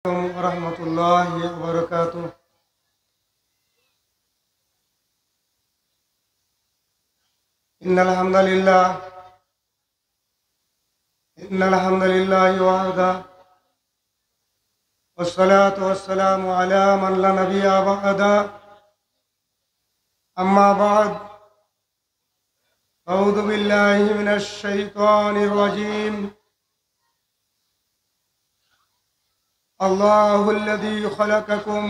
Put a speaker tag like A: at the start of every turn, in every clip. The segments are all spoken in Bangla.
A: ورحمة الله وبركاته. إن الحمد لله وحده، والصلاة والسلام على من لا نبي بعده. أما بعد، أعوذ بالله من الشيطان الرجيم. الله الذي خلقكم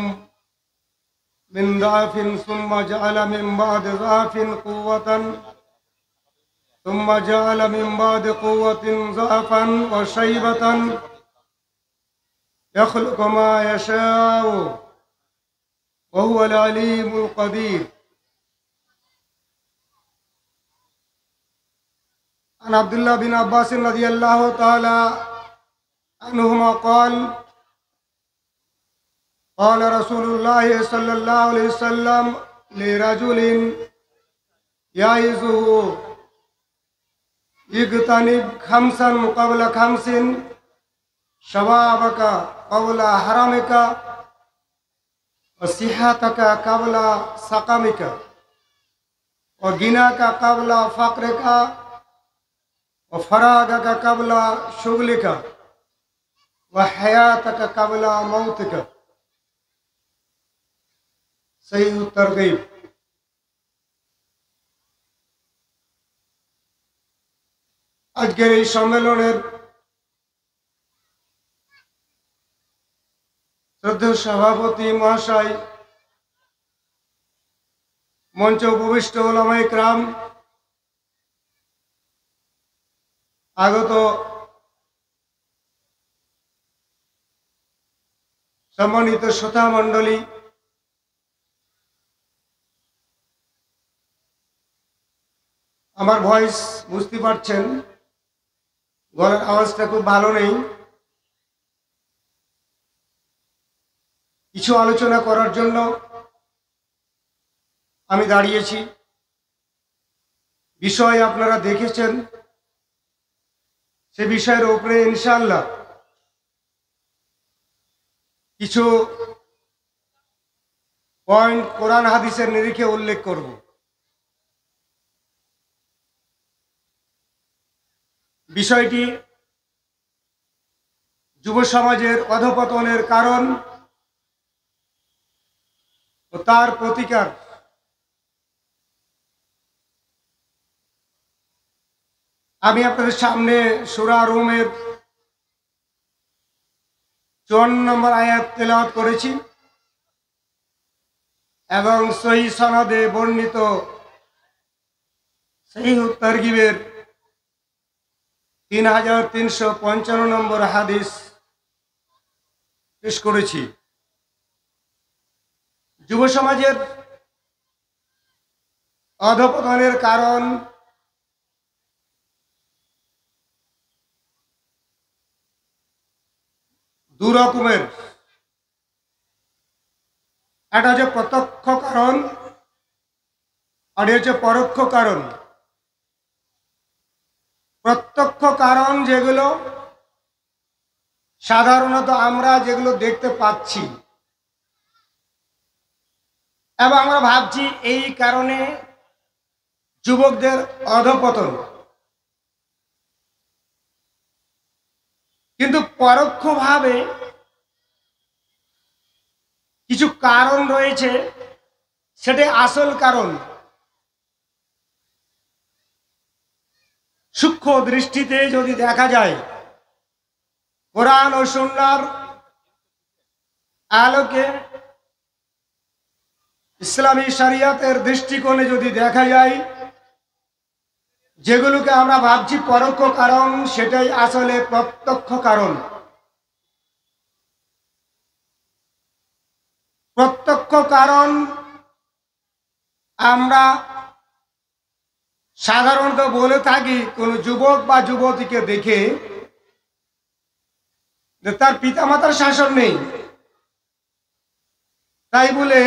A: من ضعف ثم جعل من بعد ضعف قوة ثم جعل من بعد قوة ضعفا وشيبة يخلق ما يشاء وهو العليم القدير. عن عبد الله بن عباس رضي الله تعالى عنهما قال: قال رسول الله صلى الله عليه وسلم لرجل يعظه: اغتنم خمسا قبل خمس، شبابك قبل حرمك، وصحتك قبل سقمك، وغناك قبل فقرك، وفراغك قبل شغلك، وحياتك قبل موتك। সহিহ তারগীব। আজকের এই সম্মেলনের শ্রদ্ধেয় সভাপতি মহাশয়, মঞ্চে উপবিষ্ট উলামায়ে কেরাম, আগত সম্মানিত শ্রোতা মণ্ডলী, আমার ভয়েস বুঝতে পারছেন, গলার আওয়াজটা খুব ভালো নেই। কিছু আলোচনা করার জন্য আমি দাঁড়িয়েছি। বিষয় আপনারা দেখেছেন, সে বিষয়ের উপরে ইনশাআল্লাহ কিছু পয়েন্ট কোরআন হাদিসের নিরিখে উল্লেখ করব। বিষয়টি যুব সমাজের অধঃপতনের কারণ ও তার প্রতিকার। আমি আপনাদের সামনে সূরা রুমের 54 নম্বর আয়াত তেলাওয়াত করেছি এবং সহিহ সনদে বর্ণিত সহিহ তারগীবের 3355 নম্বর হাদিস পেশ করেছি। যুব সমাজের অধঃপতনের কারণ দু রকমের। একটা হচ্ছে প্রত্যক্ষ কারণ, আর হচ্ছে পরোক্ষ কারণ। প্রত্যক্ষ কারণ যেগুলো সাধারণত আমরা যেগুলো দেখতে পাচ্ছি এবং আমরা ভাবছি এই কারণে যুবকদের অধঃপতন, কিন্তু পরোক্ষভাবে কিছু কারণ রয়েছে, সেটাই আসল কারণ। সূক্ষ্ম দৃষ্টিতে যদি দেখা যায়, কোরআন ও সুন্নাহর আলোকে, ইসলামী শরিয়তের দৃষ্টিকোণে যদি দেখা যায়, যেগুলোকে আমরা ভাবছি পরোক্ষ কারণ, সেটাই আসলে প্রত্যক্ষ কারণ। প্রত্যক্ষ কারণ আমরা সাধারণত বলে থাকি কোনো যুবক বা যুবতীকে দেখে যে তার পিতামাতার শাসন নেই, তাই বলে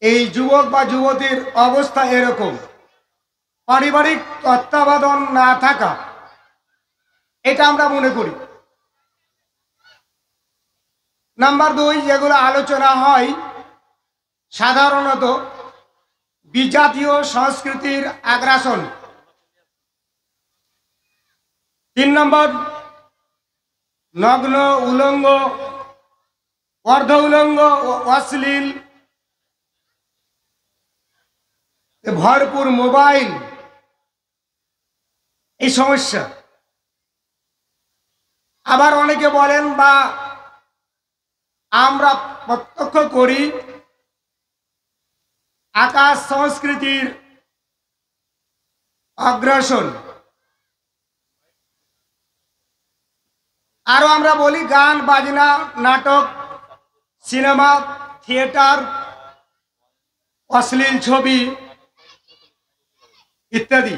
A: এই যুবক বা যুবতীর অবস্থা এরকম। পারিবারিক তত্ত্বাবধান না থাকা, এটা আমরা মনে করি। নাম্বার 2, যেগুলো আলোচনা হয় সাধারণত বিজাতীয় সংস্কৃতির আগ্রাসন। 3 নম্বর, নগ্ন, উলঙ্গ, অর্ধ উলঙ্গ ও অশ্লীল ভরপুর মোবাইল, এই সমস্যা। আবার অনেকে বলেন বা আমরা প্রত্যক্ষ করি আকাশ সংস্কৃতির অগ্রাসন। আরো আমরা বলি গান বাজনা, নাটক, সিনেমা, থিয়েটার, অশ্লীল ছবি ইত্যাদি।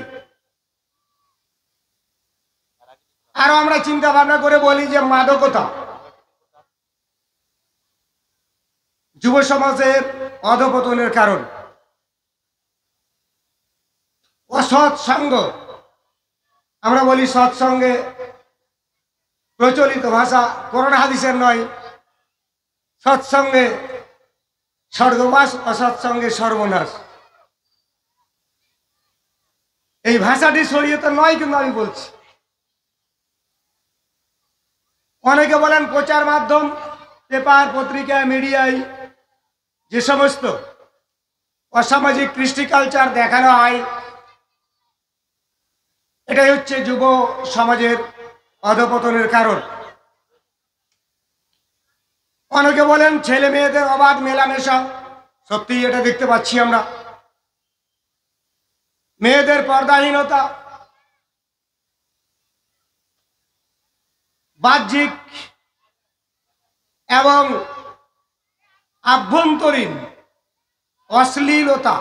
A: আরো আমরা চিন্তা ভাবনা করে বলি যে মাদকতা যুব সমাজের অধপতনের কারণ। অসৎ সঙ্গ, আমরা বলি সৎসঙ্গে প্রচলিত ভাষা, কোরআন হাদিসের নয়। সৎসঙ্গে স্বর্গবাস, অসৎসঙ্গে সর্বনাশ, এই ভাষাটি শরীয়তে নয়, কিন্তু আমি বলছি। অনেকে বলেন প্রচার মাধ্যম, পেপার, পত্রিকা, মিডিয়ায় যে সমস্ত অসামাজিক কৃষ্টি কালচার দেখানো হয়, এটাই হচ্ছে যুব সমাজের অধপতনের কারণ। অনেকে বলেন ছেলে মেয়েদের অবাধ মেলামেশা, সত্যি এটা দেখতে পাচ্ছি আমরা। মেয়েদের পর্দাহীনতা, বাহ্যিক এবং আভ্যন্তরীণ অশ্লীলতা।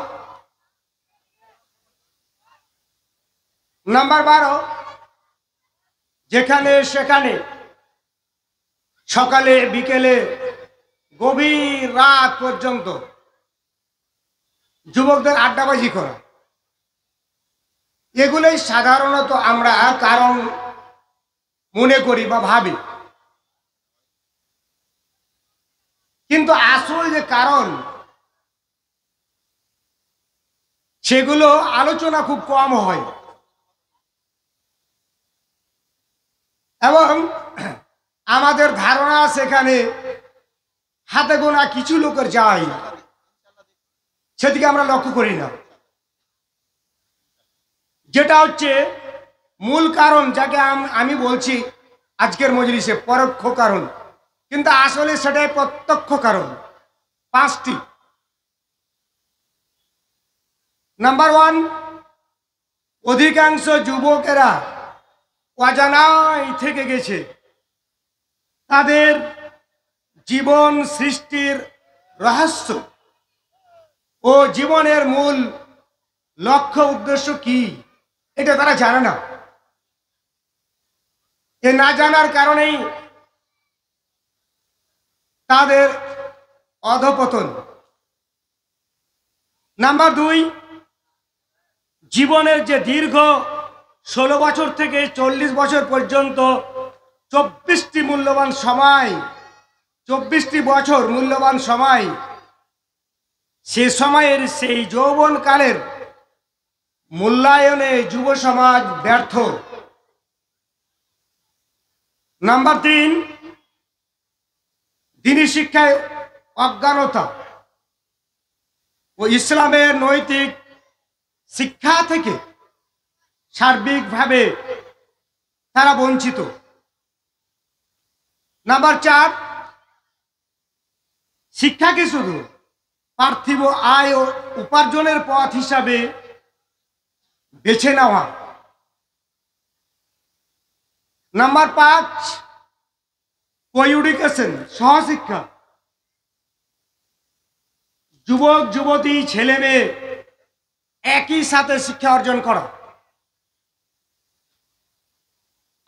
A: নাম্বার 12, যেখানে সেখানে সকালে বিকেলে গভীর রাত পর্যন্ত যুবকদের আড্ডাবাজি করা, এগুলোই সাধারণত আমরা কারণ মনে করি বা ভাবি। কিন্তু আসল যে কারণ, সেগুলো আলোচনা খুব কম হয় এবং আমাদের ধারণা সেখানে হাতে গোনা কিছু লোকের যায়, সেদিকে আমরা লক্ষ্য করি না। যেটা হচ্ছে মূল কারণ, যাকে আমি বলছি আজকের মজলিসে পরোক্ষ কারণ, কিন্তু আসলে সেটাই প্রত্যক্ষ কারণ। 5টি। নাম্বার 1, অধিকাংশ যুবকেরা অজানাই থেকে গেছে তাদের জীবন সৃষ্টির রহস্য ও জীবনের মূল লক্ষ্য উদ্দেশ্য কি, এটা তারা জানে না। এ না জানার কারণেই তাদের অধপতন। নাম্বার 2, জীবনের যে দীর্ঘ 16 বছর থেকে 40 বছর পর্যন্ত 24টি মূল্যবান সময়, 24টি বছর মূল্যবান সময়, সে সময়ের সেই যৌবনকালের মূল্যায়নে যুব সমাজ ব্যর্থ। নাম্বার 3, দ্বীনি শিক্ষায় অজ্ঞানতা ও ইসলামের নৈতিক শিক্ষা থেকে সার্বিকভাবে তারা বঞ্চিত। নাম্বার 4, শিক্ষাকে শুধু পার্থিব আয় ও উপার্জনের পথ হিসাবে বেছে নেওয়া। নাম্বার 5, কোএডুকেশন, সহশিক্ষা, যুবক যুবতী ছেলে মেয়ে একই সাথে শিক্ষা অর্জন করা।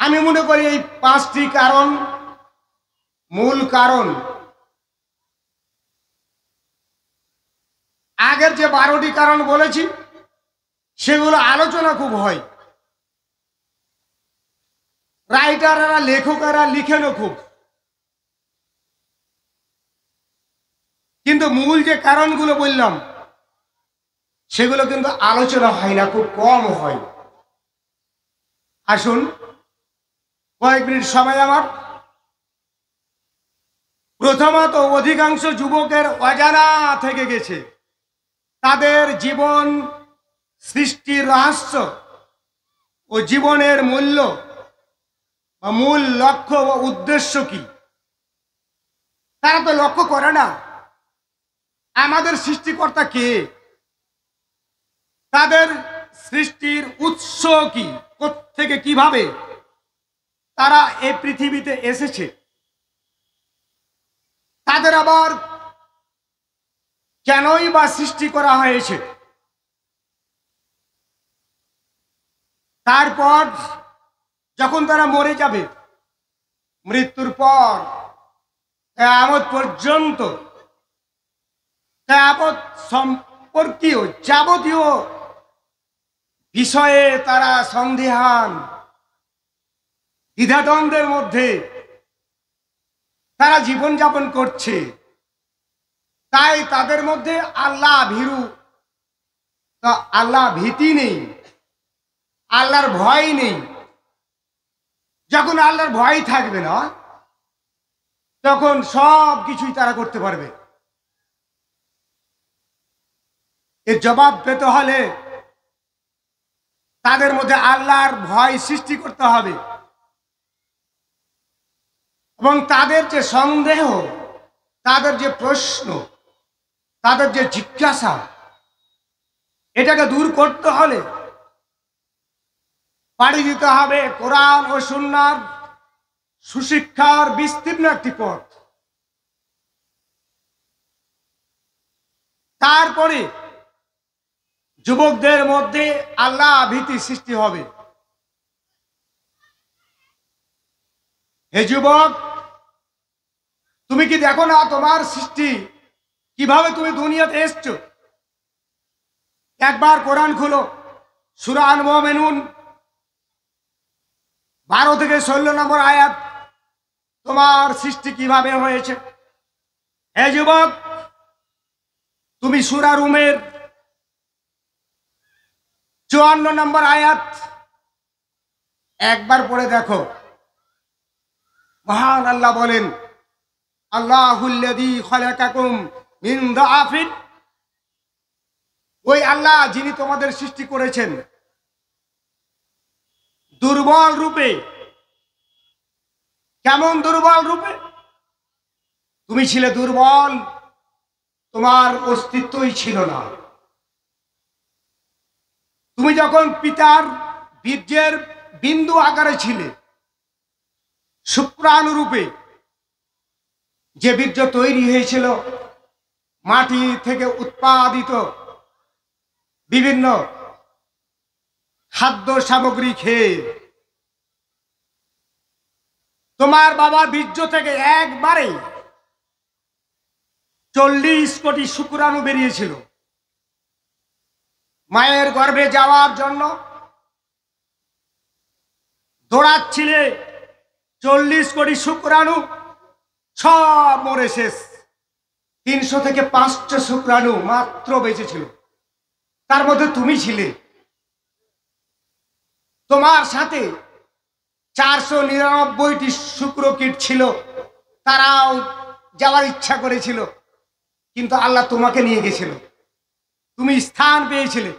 A: আমি মনে করি এই 5টি কারণ মূল কারণ। আগের যে 12টি কারণ বলেছি সেগুলো আলোচনা খুব হয়, রাইটাররা লেখকেরা লিখেনও খুব, কিন্তু মূল যে কারণগুলো বললাম সেগুলো কিন্তু আলোচনা হয় না, খুব কম হয়। আসুন কয়েক মিনিট সময় আমার। প্রথমত, অধিকাংশ যুবকের অজানা থেকে গেছে তাদের জীবন সৃষ্টির রহস্য ও জীবনের মূল্য বা মূল লক্ষ্য ও উদ্দেশ্য কি। তারা তো লক্ষ্য করে না আমাদের সৃষ্টিকর্তা কে, তাদের সৃষ্টির উৎস কি, কোত্থেকে কিভাবে তারা এই পৃথিবীতে এসেছে, তাদের আবার কেনই বা সৃষ্টি করা হয়েছে। তারপর যখন তারা মরে যাবে, মৃত্যুর পর কিয়ামত পর্যন্ত কিয়ামত সম্পর্কীয় যাবতীয় বিষয়ে তারা সন্দিহান, দ্বিধাদ্বন্দ্বের মধ্যে তারা জীবনযাপন করছে। তাই তাদের মধ্যে আল্লাহ ভীরু, আল্লাহ ভীতি নেই, আল্লাহর ভয় নেই। যখন আল্লাহর ভয় থাকবে না, তখন সব কিছুই তারা করতে পারবে। এর জবাব পেতে হলে তাদের মধ্যে আল্লাহর ভয় সৃষ্টি করতে হবে এবং তাদের যে সন্দেহ, তাদের যে প্রশ্ন, তাদের যে জিজ্ঞাসা, এটাকে দূর করতে হলে পাড়ি দিতে হবে কোরআন ও সুন্নাহর সুশিক্ষার বিস্তীর্ণ একটি পথ। তারপরে যুবকদের মধ্যে আল্লাহ ভীতি সৃষ্টি হবে। হে যুবক, তুমি কি দেখো না তোমার সৃষ্টি কিভাবে তুমি দুনিয়াতে এসছো? একবার কোরআন খুলো, সূরা আল মুমিনুন 12 থেকে 16 নম্বর আয়াত। তোমার সৃষ্টি কিভাবে হয়েছে? হে যুবক, তুমি সূরা রুমের 54 নম্বর আয়াত একবার পড়ে দেখো। মহান আল্লাহ বলেন, আল্লাহুল্লাযী খালাকাকুম মিন দাআফিন, ওই আল্লাহ যিনি তোমাদের সৃষ্টি করেছেন দুর্বল রূপে। কেমন দুর্বল রূপে? তুমি ছিলে দুর্বল, তোমার অস্তিত্বই ছিল না। তুমি যখন পিতার বীর্যের বিন্দু আকারে ছিলে, শুক্রাণু রূপে, যে বীর্য তৈরি হয়েছিল মাটি থেকে উৎপাদিত বিভিন্ন খাদ্য সামগ্রী খেয়ে। তোমার বাবার বীর্য থেকে একবারে 40 কোটি শুক্রাণু বেরিয়েছিল। মায়ের গর্ভে যাওয়ার জন্য দৌড়াচ্ছিলে 40 কোটি শুক্রাণু, সব মরে শেষ। 300 থেকে 500 শুক্রাণু মাত্র বেঁচে ছিল, তার মধ্যে তুমি ছিলে। তোমার সাথে 499টি শুক্রকীট ছিল, তারাও যাওয়ার ইচ্ছা করেছিল, কিন্তু আল্লাহ তোমাকে নিয়ে গেছিল। তুমি স্থান পেয়েছিলে,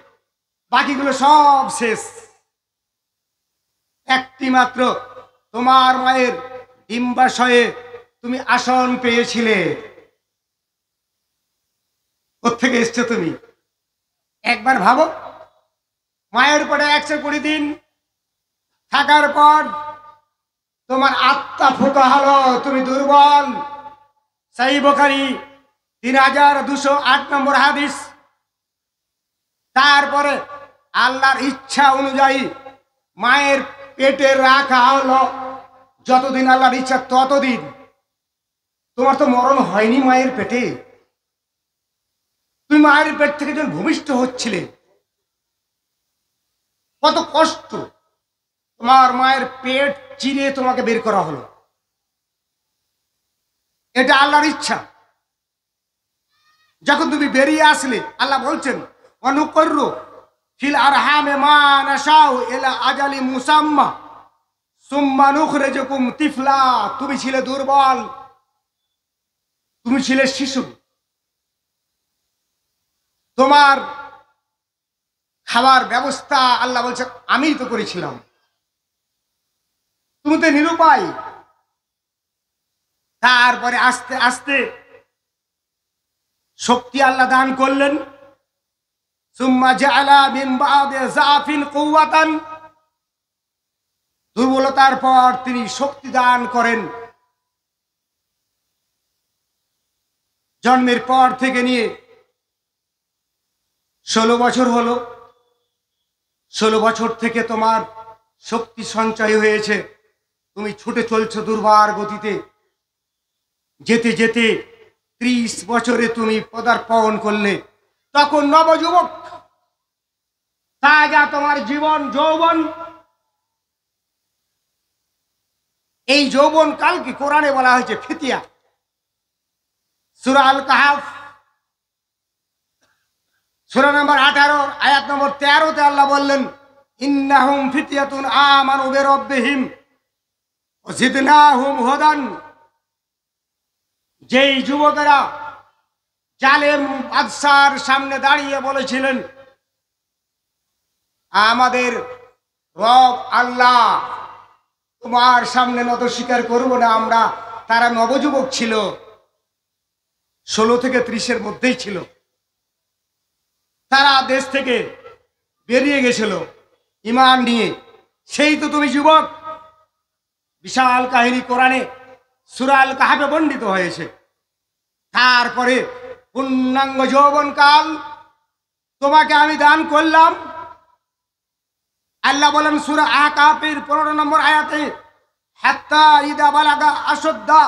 A: বাকিগুলো সব শেষ। একটি মাত্র তোমার মায়ের ডিম্বাশয়ে তুমি আসন পেয়েছিলে। কোত্থেকে এসছো তুমি? একবার ভাবো। মায়ের পরে 120 দিন থাকার পর তোমার আত্মা ফোটা হলো, তুমি দুর্বল। সহিহ বুখারী 3208 নম্বর হাদিস। তারপরে আল্লাহর ইচ্ছা অনুযায়ী মায়ের পেটে রাখা হলো। যতদিন আল্লাহর ইচ্ছা ততদিন। তোমার তো মরণ হয়নি মায়ের পেটে। তুমি মায়ের পেট থেকে যখন ভূমিষ্ঠ হচ্ছিলে, কত কষ্ট। তোমার মায়ের পেট চিরে তোমাকে বের করা হলো। এটা আল্লাহর ইচ্ছা। যখন তুমি বেরিয়ে আসলে আল্লাহ বলছেন অনুকর্রু ফিল আরহামে মা নাশাউ ইলা আজালি মুসাম্মা সুম্মা নুখরিজুকুম তিফলা। তুমি ছিলে দুর্বল, তুমি ছিলে শিশু, তোমার খাবার ব্যবস্থা আল্লাহ বলছেন আমিই তো করেছিলাম, তুমি তো নিরুপায়। তারপরে আস্তে আস্তে শক্তি আল্লাহ দান করলেন। সুম্মা জাআলা মিন বাদি যাফিন কুওয়াতান, দুর্বলতার পর তিনি শক্তি দান করেন। জন্মের পর থেকে নিয়ে 16 বছর হলো, 16 বছর থেকে তোমার শক্তি সঞ্চয় হয়েছে, তুমি ছুটে চলছো দুর্বার গতিতে। যেতে যেতে 30 বছরে তুমি পদার্পণ করলে, তখন নবযুবক তাজা তোমার জীবন যৌবন। এই যৌবন কালকে কোরআনে বলা হয়েছে ফিতিয়া। সূরা আল কাহাফ সূরা নম্বর 18 আয়াত নম্বর 13-তে আল্লাহ বললেন ইন্নাহুম ফিতিয়াতুন আমানু বিরাব্বিহিম ওয়া জিদনাহুম হুদান। যেই যুবকেরা জালেম বাদশার সামনে দাঁড়িয়ে বলেছিলেন আমাদের রব আল্লাহ তোমার সামনে নত স্বীকার করবো না আমরা, তারা নবযুবক ছিল, 16 থেকে 30-এর মধ্যেই ছিল। তারা দেশ থেকে বেরিয়ে গেছিল ঈমান নিয়ে। সেই তো তুমি যুবক। বিশাল কাহিনী কোরআনে সূরা আল কাহাফে বর্ণিত হয়েছে। তারপরে পূর্ণাঙ্গ যৌবনকাল তোমাকে আমি দান করলাম। আল্লাহ বলেন সূরা আকাফের 15 নম্বর আয়াতে হাত্তা ইদা বালাগা আশুদ্দা,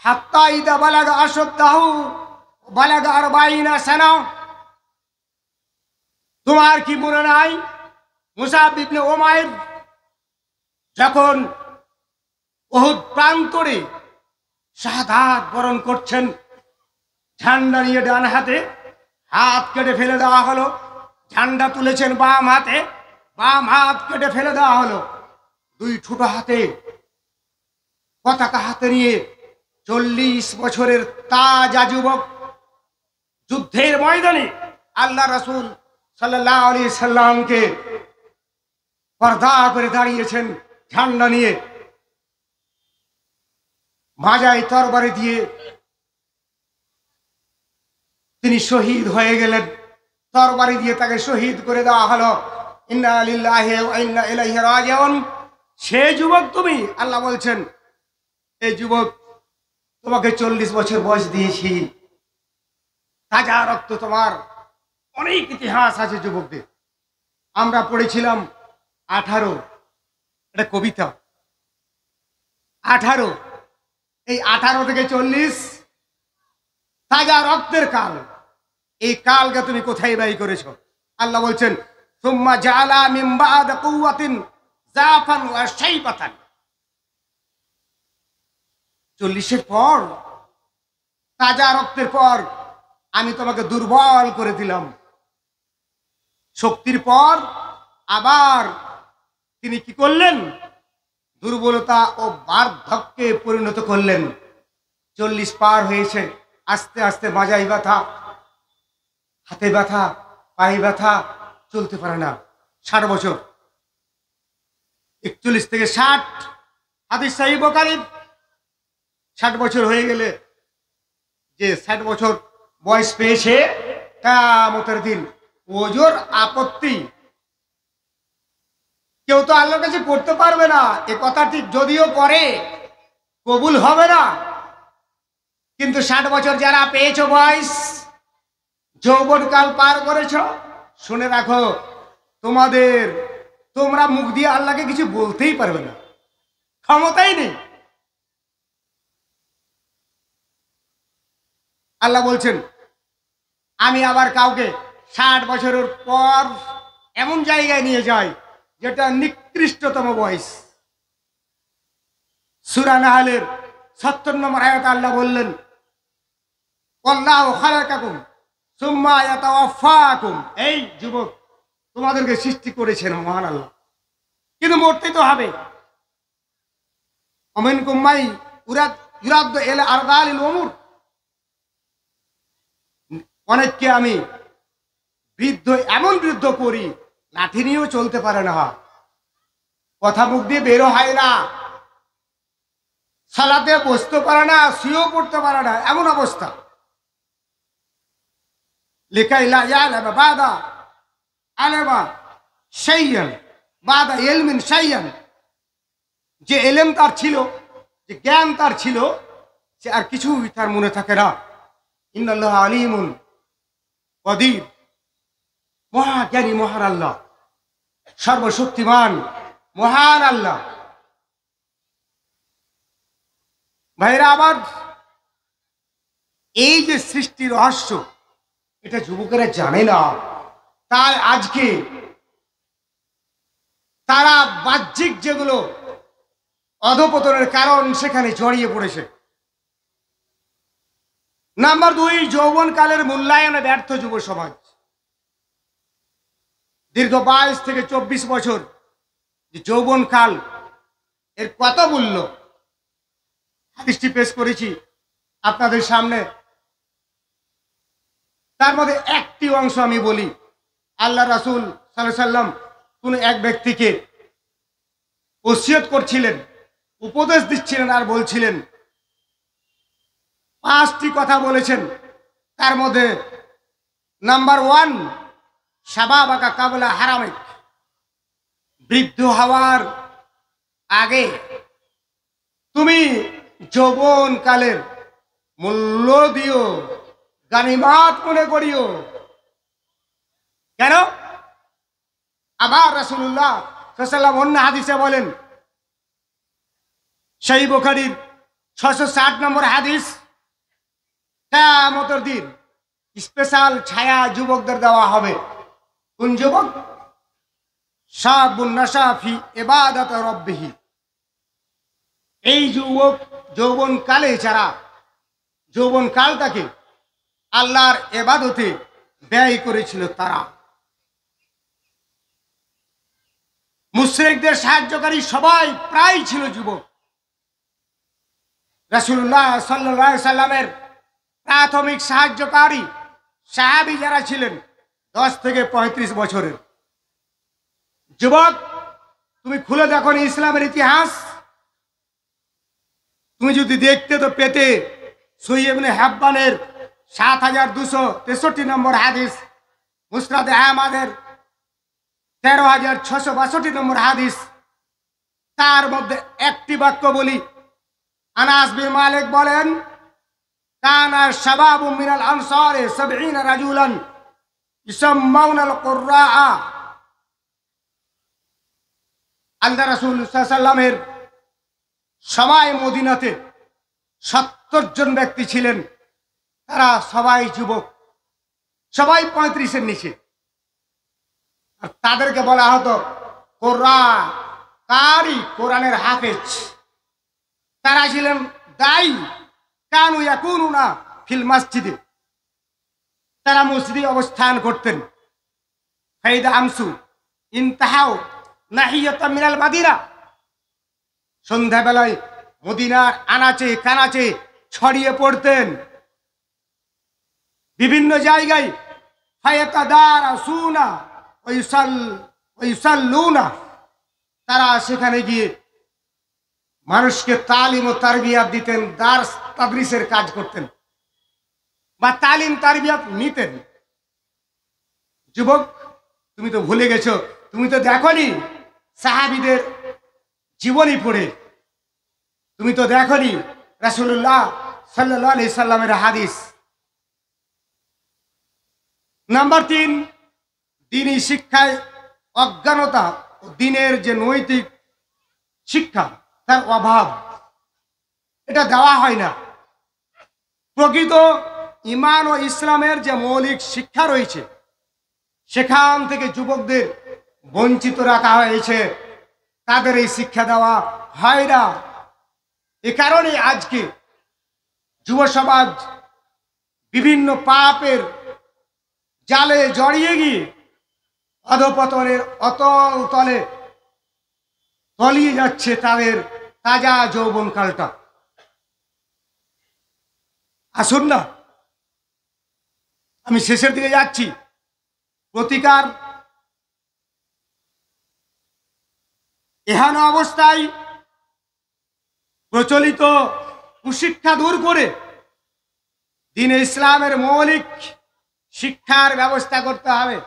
A: হাত্তা ইদা বালাগা আশুদ্দাহু বালাগা 40 সানা। তোমার কি মনে নাই মুসাব ইবনে উমাইর যখন উহুদ প্রান্তরে শাহাদাত বরণ করছেন, ঝান্ডা নিয়ে ডান হাতে, হাত কেটে ফেলে দেওয়া হলো, ঝান্ডা তুলেছেন বাম হাতে, বাম হাত কেটে ফেলে দেওয়া হলো, দুই ছোট হাতে পতাকা হাতে নিয়ে 40 বছরের তাজা যুবক যুদ্ধের ময়দানে আল্লাহ রাসূল সাল্লাল্লাহু আলাইহি সাল্লামকে পর্দা করে দাঁড়িয়েছেন ঝান্ডা নিয়ে, মাজায় তরবারি দিয়ে তিনি শহীদ হয়ে গেলেন। তরবারি দিয়ে তাকে শহীদ করে দেওয়া হলো। ইন্না লিল্লাহি ওয়া ইন্না ইলাইহি রাজিউন। সে যুবক তুমি, আল্লাহ বলছেন এই যুবক তোমাকে 40 বছর বয়স দিয়েছি, তাজা রক্ত তোমার। অনেক ইতিহাস আছে যুবকদের। আমরা পড়েছিলাম 18, এটা কবিতা। 18, এই 18 থেকে 40 তাজা রক্তের কাল। এই কালকে তুমি কোথায় ব্যয় করেছো? আল্লাহ বলছেন সুম্মা জাআলা মিন বা'দি কুওয়াতিন যাফান ওয়া শাইবাতান। 40-এর পর, তাজা রক্তের পর আমি তোমাকে দুর্বল করে দিলাম। শক্তির পর আবার তিনি কি করলেন? দুর্বলতা ও বার্ধক্যে পরিণত করলেন। 40 পার হয়েছে, আস্তে আস্তে মাজায় ব্যথা, হাতে ব্যথা, পায়ে ব্যথা, চলতে পারে না। 60 বছর, 41 থেকে 60, হাদিস সহিহ বুখারী। 60 বছর হয়ে গেলে যে 60 বছর বয়স পেয়েছে, কিয়ামতের দিন ওজোর আপত্তি। কেউ তো আল্লাহর কাছে করতে পারবে না, এ কথাটি যদিও করে কবুল হবে না। কিন্তু 60 বছর যারা পেয়েছো বয়স, যৌবনকাল পার করেছ, শুনে রাখো তোমরা মুখ দিয়ে আল্লাহকে কিছু বলতেই পারবে না, ক্ষমতাই নেই। আল্লাহ বলছেন আমি আবার কাউকে 60 বছরের পর এমন জায়গায় নিয়ে যাই যেটা নিকৃষ্টতম বয়স। সূরা নাহলের 70 নম্বর আয়াতে আল্লাহ বললেন আল্লাহু খালাকাকুম সুম্মা ইয়াতাওয়াফাকুম। এই যুবক, তোমাদেরকে সৃষ্টি করেছেন মহান আল্লাহ, কিন্তু মরতে তো হবে। অমিনকুম মাই ইউরাদ ইলা আরদালিল উমুর। অনেককে আমি বৃদ্ধ, এমন বৃদ্ধ করি লাঠি নিয়েও চলতে পারে না, কথা মুখ দিয়ে বেরো হয় না, সালাতে বসতে পারে না, শুয়েও পড়তে পারে না, এমন অবস্থা। লিকাই লা ইয়ালামা বাদা আলামা শাইয়ান বাদা ইলমিন শাইয়ান। যে এলেম তার ছিল, যে জ্ঞান তার ছিল, সে আর কিছুই তার মনে থাকে না। ইন্নাল্লাহ আলিমুন কদির। মহাজ্ঞানী মহান আল্লাহ, সর্বশক্তিমান মহান আল্লাহ। ভাইরা আবার, এই যে সৃষ্টির রহস্য, এটা যুবকেরা জানে না। তাই আজকে তারা বাহ্যিক যেগুলো অধপতনের কারণ, সেখানে জড়িয়ে পড়েছে। নাম্বার 2, যৌবনকালের মূল্যায়নে ব্যর্থ যুব সমাজ। দীর্ঘ 22 থেকে 24 বছর যে যৌবনকাল, এর কত মূল্য, হাদিসটি পেশ করেছি আপনাদের সামনে। তার মধ্যে একটি অংশ আমি বলি। আল্লাহ রাসূল সাল্লাল্লাহু আলাইহি সাল্লাম কোন এক ব্যক্তিকে ওসিয়ত করছিলেন, উপদেশ দিচ্ছিলেন, আর বলছিলেন, 5টি কথা বলেছেন। তার মধ্যে নাম্বার 1, শাবাবাকা কাবলা হারামিক। বৃদ্ধ হওয়ার আগে তুমি যৌবনকালের মূল্য দিও, গানিমাত মনে করিও। কেন? আবার রাসূলুল্লাহ সাল্লাল্লাহু আলাইহি ওয়াসাল্লাম অন্য হাদিসে বলেন, সহিহ বুখারীর 660 নম্বর হাদিস, কিয়ামতের দিন স্পেশাল ছায়া যুবকদের দেওয়া হবে। কোন যুবক? শাবুন নাশা ফি ইবাদাতি রাব্বিহি। এই যুবক যৌবনকালে যারা যৌবনকালটাকে আল্লাহর ইবাদতে ব্যয় করেছিল, তারা মুশরিকদের সাহায্যকারী সবাই প্রায় ছিল যুবক। রাসূলুল্লাহ সাল্লাল্লাহু আলাইহি সাল্লামের প্রাথমিক সাহায্যকারী সাহাবী যারা ছিলেন, 10 থেকে 35 বছরের যুবক। তুমি খুলে দেখো ইসলামের ইতিহাস, তুমি যদি দেখতে তো পেতে সহিহ ইবনে হিব্বানের 7263 নম্বর হাদিস, মুসনাদে আহমদের 13662 নম্বর হাদিস। তার মধ্যে একটি বাক্য বলি। আনাস বিন মালিক বলেন, কানা শাবাবুম মিনাল আনসারি 70 রাজুলান ইসাম্মাউনাল কুররা। আল্লাহ রাসূল সাল্লাল্লাহু আলাইহি সাল্লামের সময় মদিনাতে 70 জন ব্যক্তি ছিলেন। তারা সবাই যুবক, সবাই 35-এর নিচে। আর তাদেরকে বলা হতো কুররা, কারি, কোরআনের হাফেজ। তারা ছিলেন দায়ী। কানু ইয়াকুনুনা ফিল মসজিদে, তারা মসজিদে অবস্থান করতেন। ফাইদা আমসু ইনতাহাউ নাহিয়াতাম মিনাল মাদিনা। সন্ধ্যাবেলায় মদিনার আনাচে কানাচে ছড়িয়ে পড়তেন, বিভিন্ন জায়গায়। ফায়াতাদারাসুনা ওয়া ইউসাল্লুনা, তারা সেখানে গিয়ে মানুষকে তালিম ও তারবিয়াত দিতেন, দার্স তাদরিসের কাজ করতেন বা তালিম তারবিয়াত নিতেন। যুবক, তুমি তো ভুলে গেছো, তুমি তো দেখোনি সাহাবীদের জীবনী পড়ে, তুমি তো দেখোনি রাসূলুল্লাহ সাল্লাল্লাহু আলাইহি সাল্লামের হাদিস। নাম্বার 3, দ্বীনি শিক্ষায় অজ্ঞানতা ও দ্বীনের যে নৈতিক শিক্ষা, তার অভাব, এটা দেওয়া হয় না। প্রকৃত ঈমান ও ইসলামের যে মৌলিক শিক্ষা রয়েছে, সেখান থেকে যুবকদের বঞ্চিত রাখা হয়েছে, তাদের এই শিক্ষা দেওয়া হয় না। এ কারণে আজকে যুব সমাজ বিভিন্ন পাপের জালে জড়িয়ে গিয়ে অধপতনের অতল তলে তলিয়ে যাচ্ছে তাদের তাজা যৌবনকালটা। আসুন না, আমি শেষের দিকে যাচ্ছি। প্রতিকার এহেন অবস্থায় প্রচলিত কুশিক্ষা দূর করে দ্বীন ইসলামের মৌলিক শিক্ষার ব্যবস্থা করতে হবে।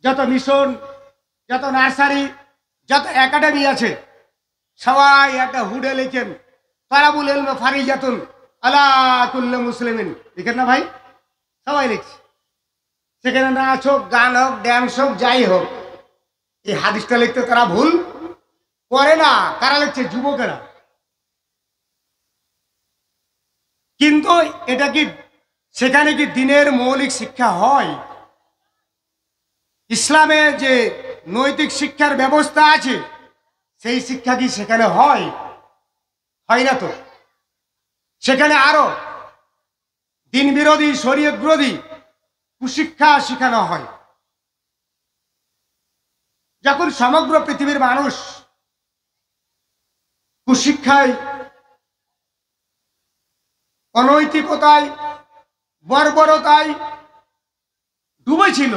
A: যত মিশন, যত নার্সারি, যত একাডেমি আছে, সবাই একটা হুডে লিখেন তারাবুল ইলম ফারিজাতুন আলা কুল্লি মুসলিমিন, লিখেন না ভাই? সবাই লিখছে। সেখানে নাচ হোক, গান হোক, ড্যান্স হোক, যাই হোক, এই হাদিসটা লিখতে তারা ভুল করে না। কারা লিখছে? যুবকেরা। কিন্তু এটা কি, সেখানে কি দিনের মৌলিক শিক্ষা হয়? ইসলামে যে নৈতিক শিক্ষার ব্যবস্থা আছে সেই শিক্ষা কি সেখানে হয়? হয় না তো। সেখানে আরো দিন বিরোধী, শরীয়ত বিরোধী কুশিক্ষা শেখানো হয়। যখন সমগ্র পৃথিবীর মানুষ কুশিক্ষায়, অনৈতিকতায়, বর্বরতায় ডুবেছিল,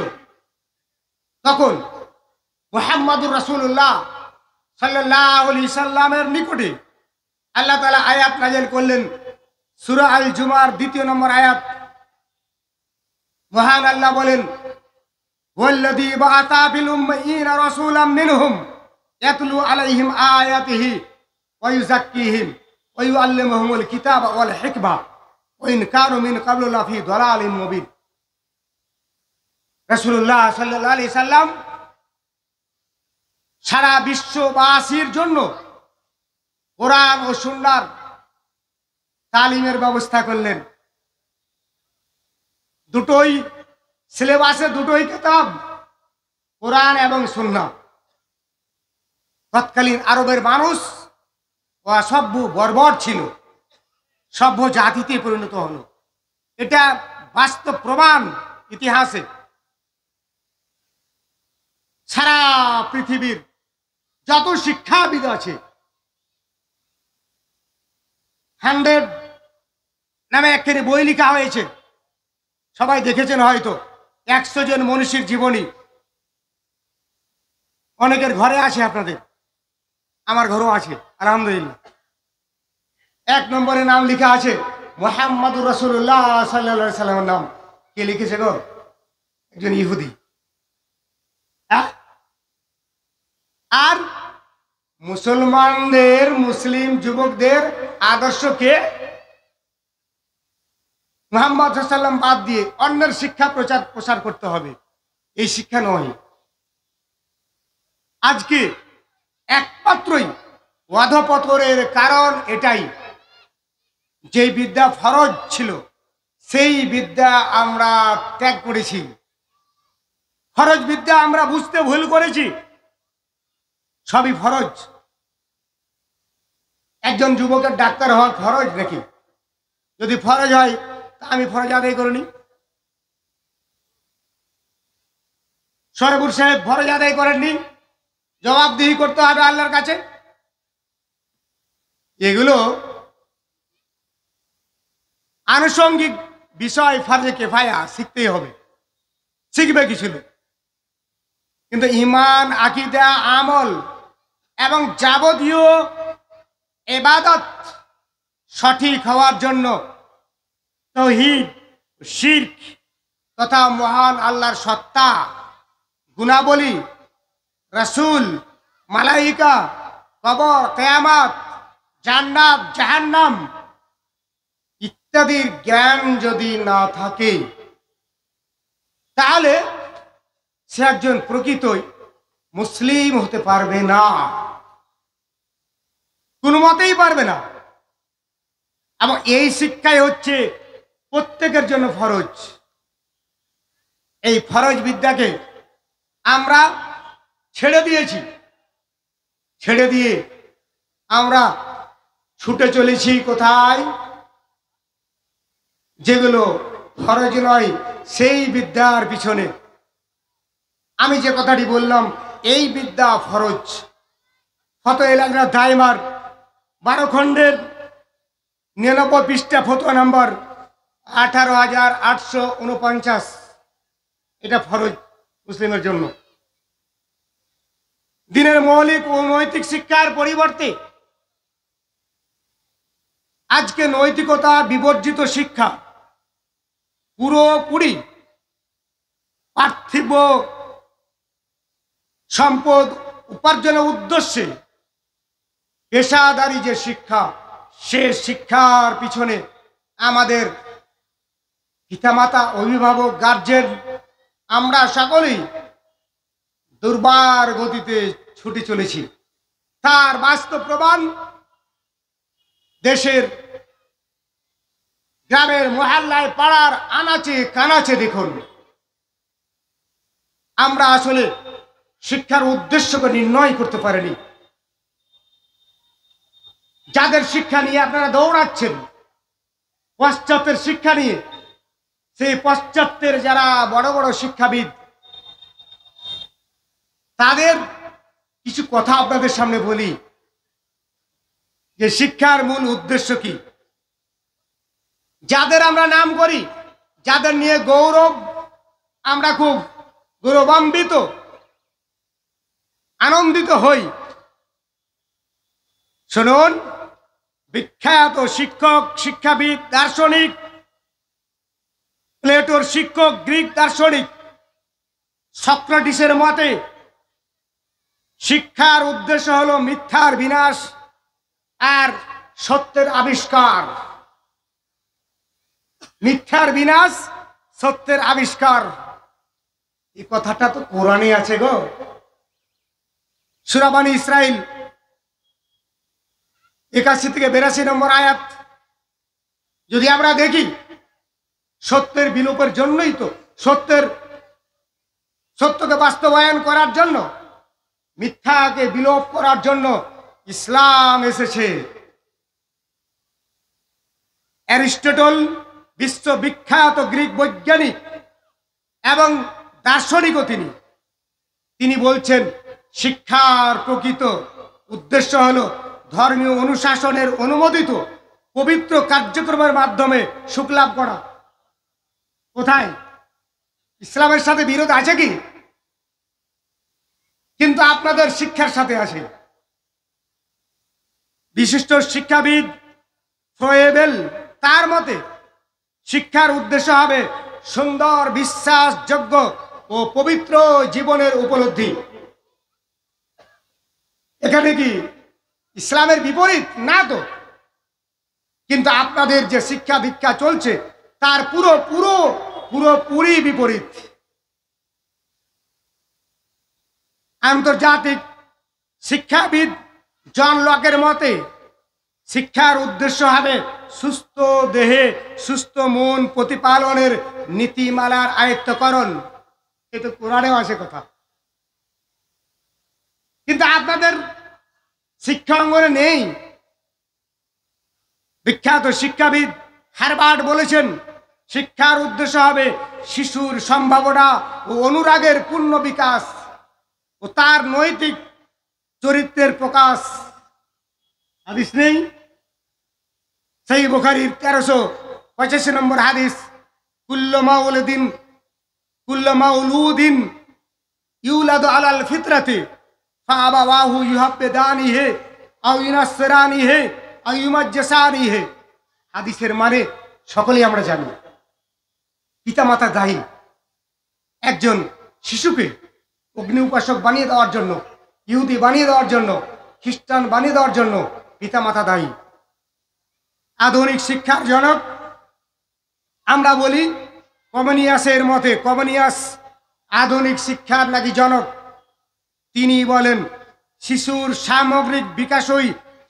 A: তখন মুহাম্মদুর রাসূলুল্লাহ সাল্লাল্লাহু আলাইহি সাল্লামের নিকটে আল্লাহ তাআলা আয়াত নাযিল করলেন। সূরা আল জুমার 2 নম্বর আয়াত। মহান আল্লাহ বলেন, ওয়াল্লাযী বাআসা বিল উম্মিয়িনা রাসূলাম মিনহুম ইয়াতলু আলাইহিম আয়াতিহি ওয়া ইউযাক্কিহিম ওয়া ইউআল্লিমুহুমুল কিতাবা ওয়াল হিকমা ওয়া ইন কানু মিন ক্বাবলু লাফি দালালিন মুবিন। রাসূলুল্লাহ সাল্লাল্লাহু আলাইহি সাল্লাম সারা বিশ্ববাসীর জন্য কোরআন ও সুন্নাহর তালিমের ব্যবস্থা করলেন। দুটোই সিলেবাসে, দুটোই কিতাব, কোরআন এবং সুন্নাহ। তৎকালীন আরবের মানুষ অসভ্য, বর্বর ছিল, সভ্য জাতিতে পরিণত হলো। এটা বাস্তব প্রমাণ ইতিহাসে। সারা পৃথিবীর যত শিক্ষাবিদ আছে, 100 নামে একখানি বই লেখা হয়েছে, সবাই দেখেছেন হয়তো। 100 জন মনীষীর জীবনী অনেকের ঘরে আছে, আপনাদের, আমার ঘরেও আছে আলহামদুলিল্লাহ। 1 নম্বরে নাম লেখা আছে মুহাম্মদুর রাসূলুল্লাহ সাল্লাল্লাহু আলাইহি সাল্লামের নাম। কে লিখেছে গো? একজন ইহুদি। আর মুসলমানদের, মুসলিম যুবকদের আদর্শকে মুহাম্মদ সাল্লাল্লাহু আলাইহি সাল্লাম বাদ দিয়ে অন্যের শিক্ষা প্রসার করতে হবে, এই শিক্ষা নয়। আজকে একমাত্রই অধপতনের কারণ এটাই, যে বিদ্যা ফরজ ছিল সেই বিদ্যা আমরা ত্যাগ করেছি। ফরজ বিদ্যা আমরা বুঝতে ভুল করেছি। সবই ফরজ। একজন যুবকের ডাক্তার হওয়া ফরজ নাকি? যদি ফরজ হয় তা আমি ফরজ আদায় করিনি। সরবুর সাহেব ফরজ আদায় করেননি, জবাবদিহি করতে হবে আল্লাহর কাছে। এগুলো আনুষঙ্গিক বিষয়, ফরজে কিফায়া, শিখতেই হবে। শিখবে কি ছিল? কিন্তু ঈমান, আকীদা, আমল এবং যাবতীয় ইবাদত সঠিক হওয়ার জন্য তাওহীদ, শিরক তথা মহান আল্লাহর সত্তা, গুণাবলী, রাসূল, মালাইকা, কবর, কিয়ামত, জান্নাত, জাহান্নাম ইত্যাদির জ্ঞান যদি না থাকে তাহলে সে একজন প্রকৃতই মুসলিম হতে পারবে না, কোনো মতেই পারবে না। এবং এই শিক্ষাই হচ্ছে প্রত্যেকের জন্য ফরজ। এই ফরজ বিদ্যাকে আমরা ছেড়ে দিয়েছি। ছেড়ে দিয়ে আমরা ছুটে চলেছি কোথায়? যেগুলো ফরজ নয় সেই বিদ্যার পিছনে। আমি যে কথাটি বললাম এই বিদ্যা ফরজ। ফতোয়া লাজনা দায়মার 12 খণ্ডের 99 পৃষ্ঠা ফতোয়া নাম্বার 18,849, এটা ফরজ মুসলিমের জন্য। দিনের মৌলিক ও নৈতিক শিক্ষার পরিবর্তে আজকে নৈতিকতা বিবর্জিত শিক্ষা পুরোপুরি পার্থিব সম্পদ উপার্জনের উদ্দেশ্যে পেশাদারি যে শিক্ষা, সে শিক্ষার পিছনে আমাদের পিতামাতা, অভিভাবক, গার্জেন আমরা সকলেই দুর্বার গতিতে ছুটে চলেছি। তার বাস্তব প্রমাণ দেশের গ্রামের মহল্লায় পাড়ার আনাচে কানাচে দেখুন। আমরা আসলে শিক্ষার উদ্দেশ্যকে নির্ণয় করতে পারিনি। যাদের শিক্ষা নিয়ে আপনারা দৌড়াচ্ছেন, পাশ্চাত্যের শিক্ষা নিয়ে, সেই পাশ্চাত্যের যারা বড় বড় শিক্ষাবিদ, তাদের কিছু কথা আপনাদের সামনে বলি যে শিক্ষার মূল উদ্দেশ্য কি। যাদের আমরা নাম করি, যাদের নিয়ে গৌরব, আমরা খুব গৌরবান্বিত আনন্দিত হই। শুনুন, বিখ্যাত শিক্ষক, শিক্ষাবিদ, দার্শনিক, প্লেটোর শিক্ষক গ্রিক দার্শনিক সক্রেটিসের মতে শিক্ষার উদ্দেশ্য হলো মিথ্যার বিনাশ আর সত্যের আবিষ্কার। মিথ্যার বিনাশ, সত্যের আবিষ্কার, এই কথাটা তো কোরআনে আছে গো। সূরা বনী ইসরাইল 81 থেকে 82 নম্বর আয়াত যদি আমরা দেখি, সত্যের বিলোপের জন্যই তো, সত্যকে বাস্তবায়ন করার জন্য, মিথ্যাকে বিলোপ করার জন্য ইসলাম এসেছে। অ্যারিস্টটল বিশ্ববিখ্যাত গ্রিক বৈজ্ঞানিক এবং দার্শনিকও তিনি বলছেন শিক্ষার প্রকৃত উদ্দেশ্য হলো ধর্মীয় অনুশাসনের অনুমোদিত পবিত্র কার্যক্রমের মাধ্যমে সুখ লাভ করা। কোথায়? ইসলামের সাথে বিরোধ আছে কি? কিন্তু আপনাদের শিক্ষার সাথে আছে। বিশিষ্ট শিক্ষাবিদ ফ্রয়েবেল তার মতে শিক্ষার উদ্দেশ্য হবে সুন্দর, বিশ্বাসযোগ্য ও পবিত্র জীবনের উপলব্ধি। এখানে কি ইসলামের বিপরীত? না তো। কিন্তু আপনাদের যে শিক্ষা দীক্ষা চলছে তার পুরোপুরি বিপরীত। আন্তর্জাতিক শিক্ষাবিদ জন লকের মতে শিক্ষার উদ্দেশ্য হবে সুস্থ দেহে সুস্থ মন প্রতিপালনের নীতিমালার আয়ত্তকরণ। এ তো কোরআনেও আছে কথা। কিন্তু আপনাদের শিক্ষা অঙ্গনে নেই। বিখ্যাত শিক্ষাবিদ হার্বার্ট বলেছেন শিক্ষার উদ্দেশ্য হবে শিশুর সম্ভাবনা ও অনুরাগের পূর্ণ বিকাশ ও তার নৈতিক চরিত্রের প্রকাশ। হাদিস নেই? সহিহ বুখারীর 1385 নম্বর হাদিস, কুল্লু মাউলুদিন ইউলাদু আলাল ফিতরাতি ফাআবাওয়াহু ইউহাব্বিদানিহি আও ইউনাসসিরানিহি আও ইউমাজ্জিসানিহি। হাদিসের মানে সকলেই আমরা জানি। পিতামাতা দায়ী। একজন শিশুকে অগ্নি উপাসক বানিয়ে দেওয়ার জন্য, ইহুদি বানিয়ে দেওয়ার জন্য, খ্রিস্টান বানিয়ে দেওয়ার জন্য পিতামাতা দায়ী। আধুনিক শিক্ষার জনক আমরা বলি কমেনিয়াসের মতে, কমেনিয়াস আধুনিক শিক্ষার নাকি জনক। তিনি বলেন শিশুর সামগ্রিক বিকাশই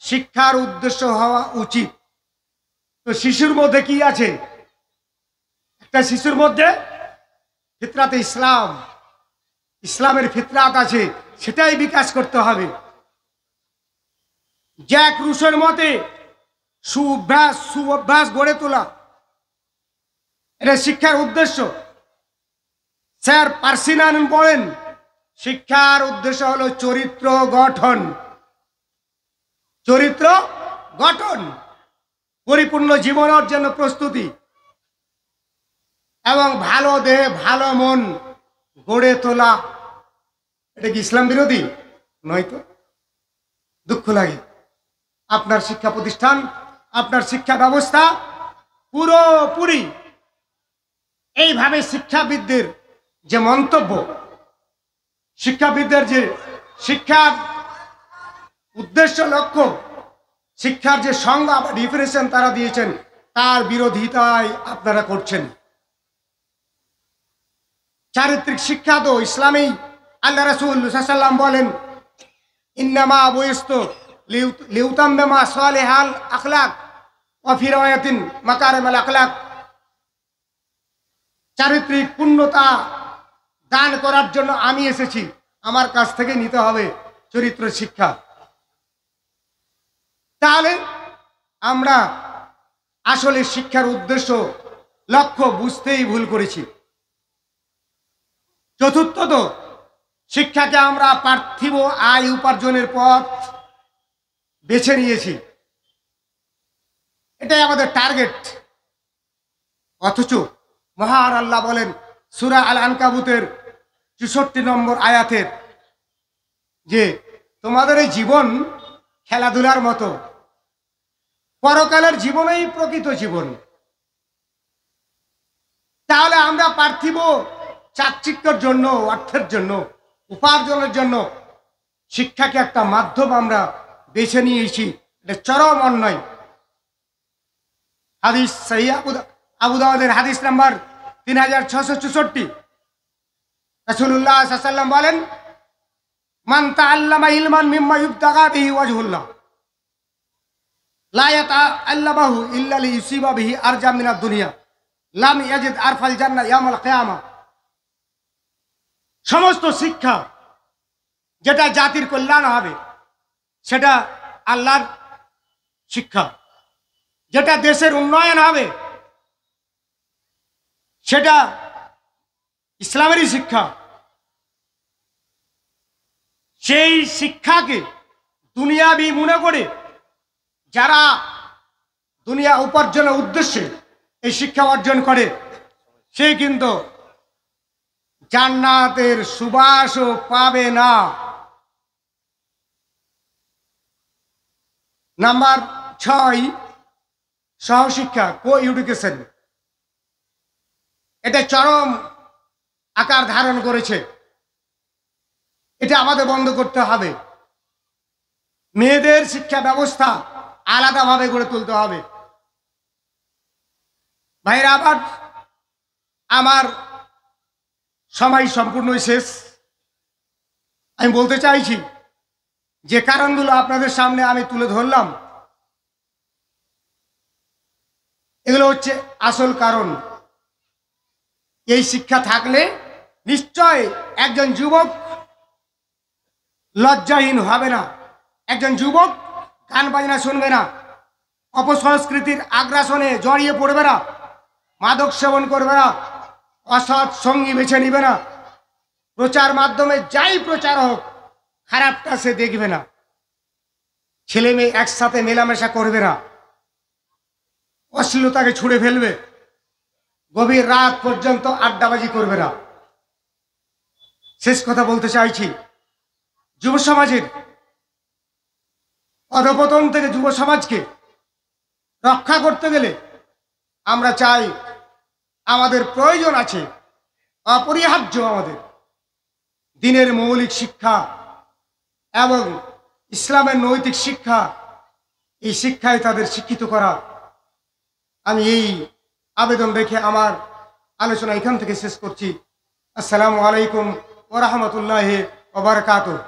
A: শিক্ষার উদ্দেশ্য হওয়া উচিত। তো শিশুর মধ্যে কি আছে? একটা শিশুর মধ্যে ফিতরাতে ইসলামের ফিতরাত আছে, সেটাই বিকাশ করতে হবে। জ্যাক রুসোর মতে সুঅভ্যাস গড়ে তোলা এটা শিক্ষার উদ্দেশ্য। স্যার পার্সিনান বলেন শিক্ষার উদ্দেশ্য হলো চরিত্র গঠন। চরিত্র গঠন, পরিপূর্ণ জীবন অর্জনের প্রস্তুতি এবং ভালো দেহ ভালো মন গড়ে তোলা। এটা কি ইসলাম বিরোধী? নয়তো। দুঃখ লাগে আপনার শিক্ষা প্রতিষ্ঠান, আপনার শিক্ষা ব্যবস্থা পুরোপুরি এইভাবে শিক্ষাবিদদের যে মন্তব্য, শিক্ষাবিদদের যে শিক্ষার উদ্দেশ্য লক্ষ্য, শিক্ষার যে সংজ্ঞা বা ডিফিনিশন তারা দিয়েছেন, তার বিরোধিতাই আপনারা করছেন। চারিত্রিক শিক্ষা তো ইসলামেই আল্লাহ রাসূল সাল্লাল্লাহু আলাইহি ওয়াসাল্লাম বলেন ইন্নামা বুইস্তু লিউতাম্মিমা সালিহাল আখলাক ওয়া ফি রাওয়ায়াতিন মাকারিমাল আখলাক। চারিত্রিক পূর্ণতা দান করার জন্য আমি এসেছি, আমার কাছ থেকে নিতে হবে চরিত্র শিক্ষা। তাহলে আমরা আসলে শিক্ষার উদ্দেশ্য লক্ষ্য বুঝতেই ভুল করেছি। চতুর্থত, শিক্ষাকে আমরা পার্থিব আয় উপার্জনের পথ বেছে নিয়েছি, এটাই আমাদের টার্গেট। অথচ মহান আল্লাহ বলেন সূরা আল আনকাবুতের 64 নম্বর আয়াতের যে তোমাদের এই জীবন খেলাধুলার মতো, পরকালের জীবনই প্রকৃত জীবন। তাহলে আমরা পার্থিব চাকচিক্যের জন্য, অর্থের জন্য, উপার্জনের জন্য শিক্ষাকে একটা মাধ্যম আমরা বেছে নিয়েছি, এটা চরম অন্যায়। হাদিস সহিহ আবু দাউদের হাদিস নাম্বার 3664, রাসূলুল্লাহ সাল্লাল্লাহু আলাইহি ওয়াসাল্লাম বলেন মান তাআল্লামা ইলমান মিম্মা ইবতাগা বিহি ওয়াজহুল্লাহ লা ইয়াতাআল্লামাহু ইল্লা লিইউসিবা বিহি আরজা মিনাদ দুনিয়া লাম ইয়াজিদ আরফাল জান্নাহ ইয়াউমাল কিয়ামা। সমস্ত শিক্ষা যেটা জাতির কল্যাণ হবে সেটা আল্লাহর শিক্ষা, যেটা দেশের উন্নয়ন হবে সেটা ইসলামেরই শিক্ষা। সেই শিক্ষাকে দুনিয়াবি মনে করে যারা দুনিয়া উপার্জনের উদ্দেশ্যে এই শিক্ষা অর্জন করে, সে কিন্তু জান্নাতের সুবাসও পাবে না। নাম্বার 6, সহশিক্ষা, কো এডুকেশন। এটা চরম আকার ধারণ করেছে, এটা আমাদের বন্ধ করতে হবে। মেয়েদের শিক্ষা ব্যবস্থা আলাদাভাবে গড়ে তুলতে হবে। ভাইরা, আবার আমার সময় সম্পূর্ণই শেষ। আমি বলতে চাইছি যে কারণগুলো আপনাদের সামনে আমি তুলে ধরলাম, এগুলো হচ্ছে আসল কারণ। এই শিক্ষা থাকলে নিশ্চয় একজন যুবক লজ্জাহীন হবে না, একজন যুবক গান বাজনা শুনবে না, অপসংস্কৃতির আগ্রাসনে জড়িয়ে পড়বে না, মাদক সেবন করবে না, অসৎ সঙ্গী বেছে নিবে না, প্রচার মাধ্যমে যাই প্রচার হোক খারাপটা সে দেখবে না, ছেলে মেয়ে একসাথে মেলামেশা করবে না, অশ্লীলতাকে ছুঁড়ে ফেলবে, গভীর রাত পর্যন্ত আড্ডাবাজি করবে না। শেষ কথা বলতে চাইছি, যুব সমাজের অধপতন থেকে যুব সমাজকে রক্ষা করতে গেলে আমরা চাই, আমাদের প্রয়োজন আছে, অপরিহার্য আমাদের দিনের মৌলিক শিক্ষা এবং ইসলামের নৈতিক শিক্ষা। এই শিক্ষায় তাদের শিক্ষিত করা। আমি এই আবেদন রেখে আমার আলোচনা এখান থেকে শেষ করছি। আসসালামু আলাইকুম ওয়া রাহমাতুল্লাহি ওয়া বারাকাতুহু।